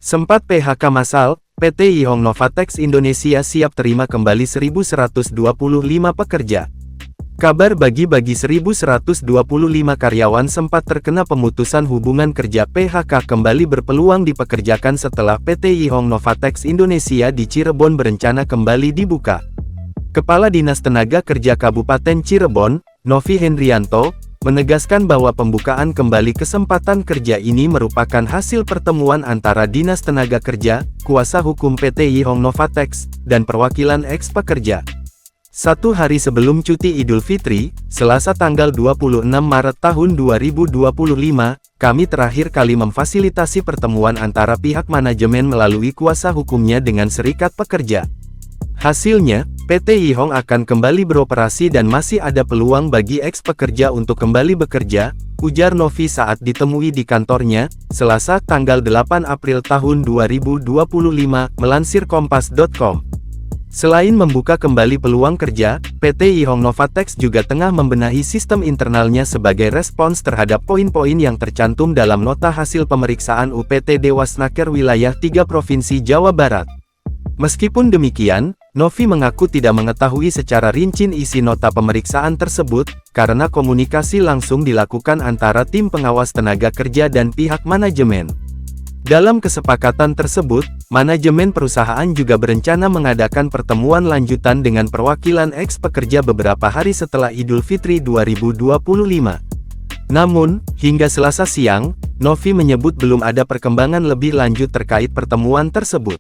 Sempat PHK massal, PT Yihong Novatex Indonesia siap terima kembali 1.125 pekerja. Kabar bagi 1.125 karyawan sempat terkena pemutusan hubungan kerja PHK kembali berpeluang dipekerjakan setelah PT Yihong Novatex Indonesia di Cirebon berencana kembali dibuka. Kepala Dinas Tenaga Kerja Kabupaten Cirebon, Novi Hendrianto, menegaskan bahwa pembukaan kembali kesempatan kerja ini merupakan hasil pertemuan antara Dinas Tenaga Kerja, kuasa hukum PT Yihong Novatex, dan perwakilan eks-pekerja. Satu hari sebelum cuti Idul Fitri, Selasa tanggal 26 Maret tahun 2025, kami terakhir kali memfasilitasi pertemuan antara pihak manajemen melalui kuasa hukumnya dengan serikat pekerja. Hasilnya, PT Yihong akan kembali beroperasi dan masih ada peluang bagi eks-pekerja untuk kembali bekerja, ujar Novi saat ditemui di kantornya, Selasa tanggal 8 April tahun 2025, melansir kompas.com. Selain membuka kembali peluang kerja, PT Yihong Novatex juga tengah membenahi sistem internalnya sebagai respons terhadap poin-poin yang tercantum dalam nota hasil pemeriksaan UPT Dewasnaker Wilayah 3 Provinsi Jawa Barat. Meskipun demikian, Novi mengaku tidak mengetahui secara rinci isi nota pemeriksaan tersebut, karena komunikasi langsung dilakukan antara tim pengawas tenaga kerja dan pihak manajemen. Dalam kesepakatan tersebut, manajemen perusahaan juga berencana mengadakan pertemuan lanjutan dengan perwakilan eks-pekerja beberapa hari setelah Idul Fitri 2025. Namun, hingga Selasa siang, Novi menyebut belum ada perkembangan lebih lanjut terkait pertemuan tersebut.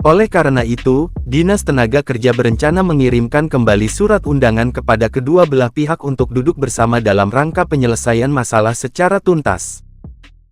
Oleh karena itu, Dinas Tenaga Kerja berencana mengirimkan kembali surat undangan kepada kedua belah pihak untuk duduk bersama dalam rangka penyelesaian masalah secara tuntas.